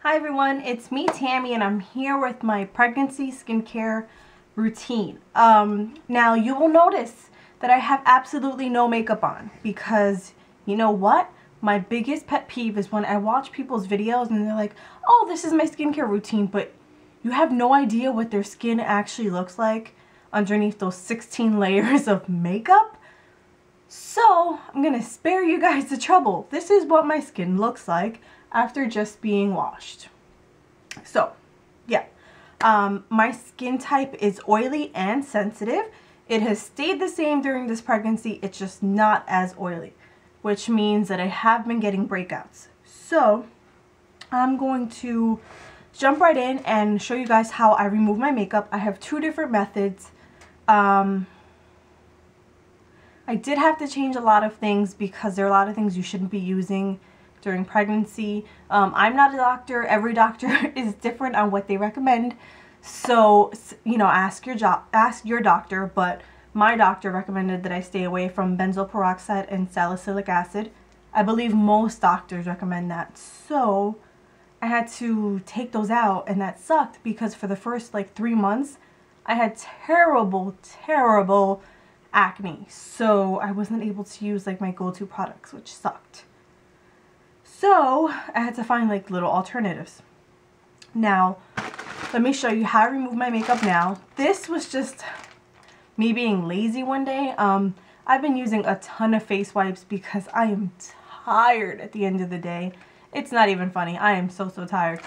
Hi everyone, it's me Tammy and I'm here with my pregnancy skincare routine. Now you will notice that I have absolutely no makeup on because you know what? My biggest pet peeve is when I watch people's videos and they're like, oh, this is my skincare routine, but you have no idea what their skin actually looks like underneath those 16 layers of makeup. So I'm gonna spare you guys the trouble. This is what my skin looks like after just being washed. So yeah, my skin type is oily and sensitive. It has stayed the same during this pregnancy, it's just not as oily, which means that I have been getting breakouts. So I'm going to jump right in and show you guys how I remove my makeup. I have two different methods. I did have to change a lot of things because there are a lot of things you shouldn't be using during pregnancy. I'm not a doctor. Every doctor is different on what they recommend. So, you know, ask your doctor, but my doctor recommended that I stay away from benzoyl peroxide and salicylic acid. I believe most doctors recommend that. So, I had to take those out and that sucked because for the first like 3 months, I had terrible acne. So, I wasn't able to use like my go-to products, which sucked. So I had to find like little alternatives. Now, let me show you how I remove my makeup now. This was just me being lazy one day. I've been using a ton of face wipes because I am tired at the end of the day. It's not even funny. I am so tired.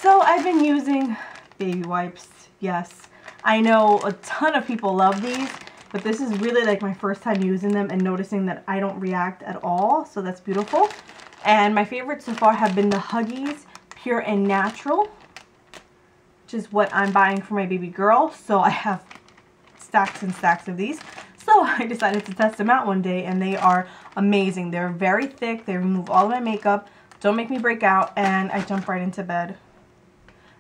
So I've been using baby wipes. Yes, I know a ton of people love these, but this is really like my first time using them and noticing that I don't react at all. So that's beautiful. And my favorites so far have been the Huggies Pure and Natural, which is what I'm buying for my baby girl. So I have stacks and stacks of these. So I decided to test them out one day and they are amazing. They're very thick. They remove all of my makeup, don't make me break out, and I jump right into bed.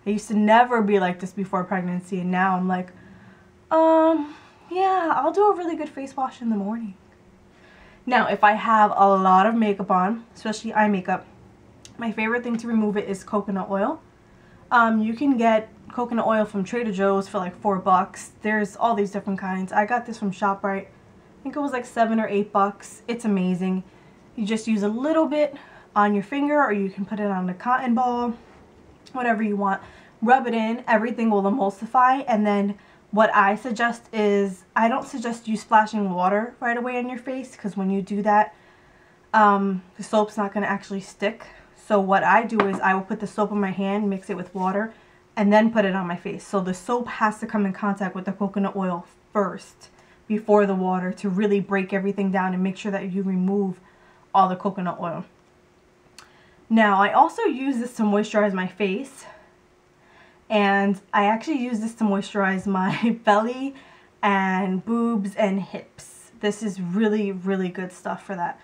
I used to never be like this before pregnancy, and now I'm like, yeah, I'll do a really good face wash in the morning. Now, if I have a lot of makeup on, especially eye makeup, my favorite thing to remove it is coconut oil. You can get coconut oil from Trader Joe's for like $4. There's all these different kinds. I got this from ShopRite. I think it was like $7 or $8. It's amazing. You just use a little bit on your finger, or you can put it on a cotton ball, whatever you want. Rub it in. Everything will emulsify, and then what I suggest is, I don't suggest you splashing water right away on your face because when you do that, the soap's not going to actually stick. So what I do is I will put the soap in my hand, mix it with water, and then put it on my face. So the soap has to come in contact with the coconut oil first before the water to really break everything down and make sure that you remove all the coconut oil. Now, I also use this to moisturize my face. And I actually use this to moisturize my belly and boobs and hips. This is really good stuff for that.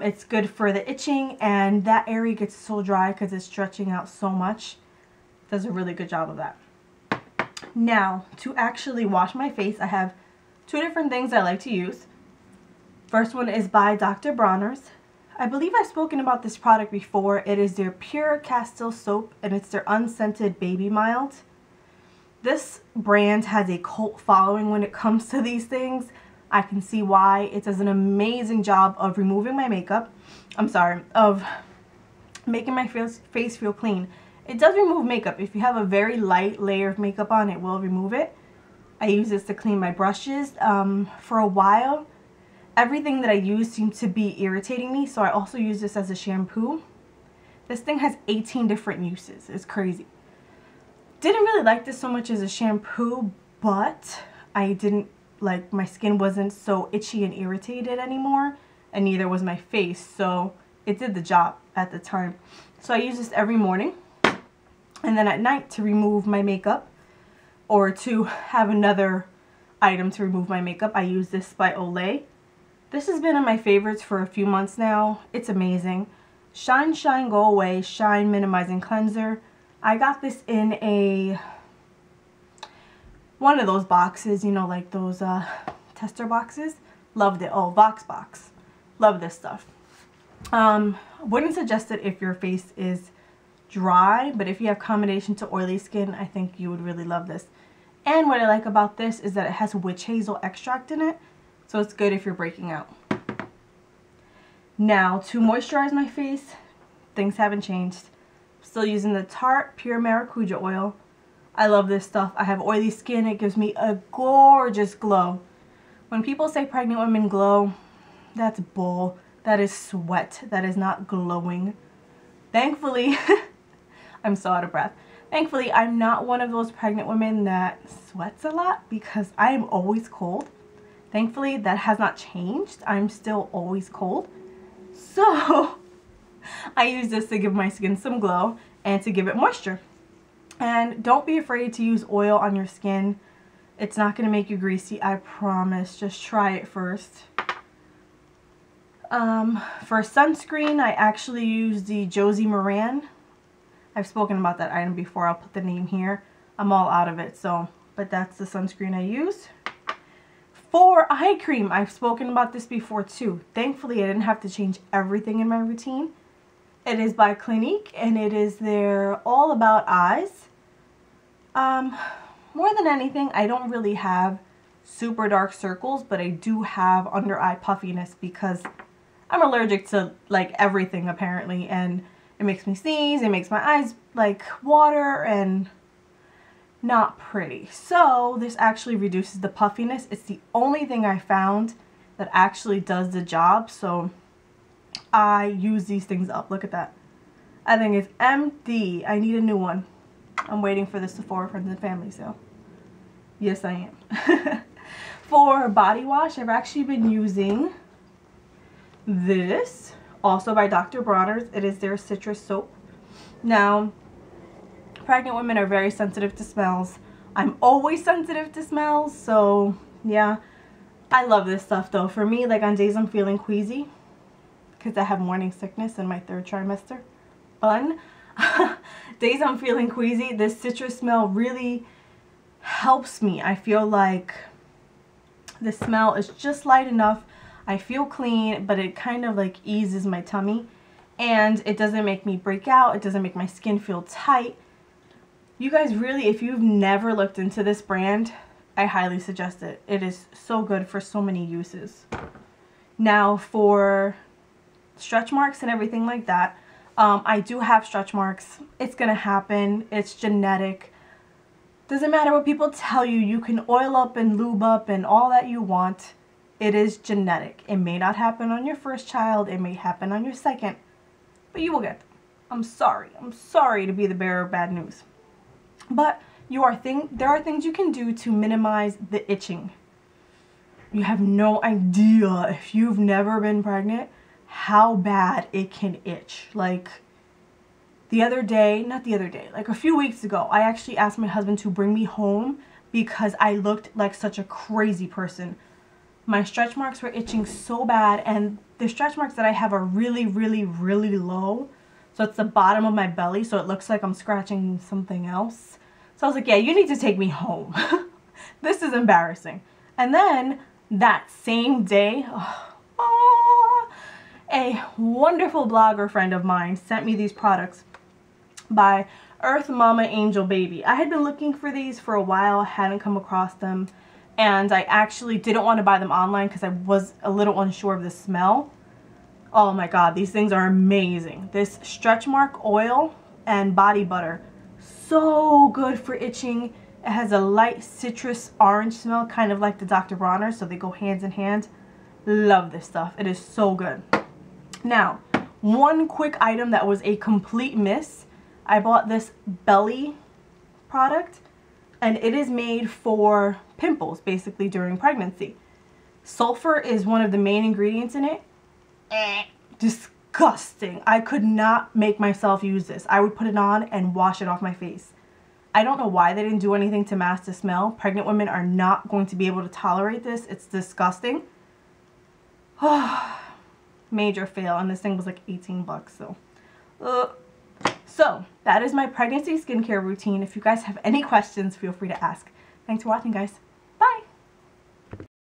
It's good for the itching, and that area gets so dry because it's stretching out so much. It does a really good job of that. Now, to actually wash my face, I have two different things I like to use. First one is by Dr. Bronner's. I believe I've spoken about this product before. It is their Pure Castile Soap, and it's their Unscented Baby Mild. This brand has a cult following when it comes to these things. I can see why. It does an amazing job of removing my makeup. Of making my face feel clean. It does remove makeup. If you have a very light layer of makeup on, it will remove it. I use this to clean my brushes. For a while, everything that I use seemed to be irritating me, so I also use this as a shampoo. This thing has 18 different uses. It's crazy. Didn't really like this so much as a shampoo, but I didn't like, my skin wasn't so itchy and irritated anymore, and neither was my face, so it did the job at the time. So I use this every morning, and then at night to remove my makeup, or to have another item to remove my makeup, I use this by Olay. This has been in my favorites for a few months now. It's amazing. Shine, Shine, Go Away Shine Minimizing Cleanser. I got this in one of those boxes, you know, like those tester boxes. Loved it. Oh, Vox. Love this stuff. Wouldn't suggest it if your face is dry, but if you have combination to oily skin, I think you would really love this. And what I like about this is that it has witch hazel extract in it, so it's good if you're breaking out. Now, to moisturize my face, things haven't changed. Still using the Tarte Pure Maracuja Oil. I love this stuff. I have oily skin. It gives me a gorgeous glow. When people say pregnant women glow, that's bull. That is sweat. That is not glowing. Thankfully, I'm so out of breath. Thankfully, I'm not one of those pregnant women that sweats a lot because I am always cold. Thankfully, that has not changed. I'm still always cold. So, I use this to give my skin some glow and to give it moisture. And don't be afraid to use oil on your skin. It's not going to make you greasy, I promise. Just try it first. For sunscreen, I actually use the Josie Maran. I've spoken about that item before. I'll put the name here. I'm all out of it, so, but that's the sunscreen I use. For eye cream, I've spoken about this before too. Thankfully, I didn't have to change everything in my routine. It is by Clinique, and it is their All About Eyes. More than anything, I don't really have super dark circles, but I do have under eye puffiness because I'm allergic to like everything apparently, and it makes me sneeze, it makes my eyes like water and not pretty. So this actually reduces the puffiness. It's the only thing I found that actually does the job, so I use these things up. Look at that. I think it's empty. I need a new one. I'm waiting for the Sephora Friends and Family sale. Yes, I am. For body wash, I've actually been using this, also by Dr. Bronner's. It is their citrus soap. Now, pregnant women are very sensitive to smells. I'm always sensitive to smells, so yeah. I love this stuff though. For me, like on days I'm feeling queasy, because I have morning sickness in my 3rd trimester. Fun. Days I'm feeling queasy, this citrus smell really helps me. I feel like the smell is just light enough. I feel clean, but it kind of like eases my tummy. And it doesn't make me break out. It doesn't make my skin feel tight. You guys really, if you've never looked into this brand, I highly suggest it. It is so good for so many uses. Now for stretch marks and everything like that, I do have stretch marks. It's gonna happen. It's genetic. Doesn't matter what people tell you. You can oil up and lube up and all that you want. It is genetic. It may not happen on your first child. It may happen on your second, but you will get them. I'm sorry. I'm sorry to be the bearer of bad news. But there are things you can do to minimize the itching. You have no idea, if you've never been pregnant, how bad it can itch. Like like a few weeks ago, I actually asked my husband to bring me home because I looked like such a crazy person. My stretch marks were itching so bad, and the stretch marks that I have are really, really, really low. So it's the bottom of my belly, so it looks like I'm scratching something else. So I was like, yeah, you need to take me home. This is embarrassing. And then that same day, a wonderful blogger friend of mine sent me these products by Earth Mama Angel Baby. I had been looking for these for a while, hadn't come across them, and I actually didn't want to buy them online because I was a little unsure of the smell. Oh my god, these things are amazing. This stretch mark oil and body butter, so good for itching. It has a light citrus orange smell, kind of like the Dr. Bronner, so they go hands in hand. Love this stuff. It is so good. Now, one quick item that was a complete miss. I bought this belly product, and it is made for pimples, basically, during pregnancy. Sulfur is one of the main ingredients in it. Disgusting. I could not make myself use this. I would put it on and wash it off my face. I don't know why they didn't do anything to mask the smell. Pregnant women are not going to be able to tolerate this. It's disgusting. Major fail, and this thing was like 18 bucks, so. So, that is my pregnancy skincare routine. If you guys have any questions, feel free to ask. Thanks for watching, guys.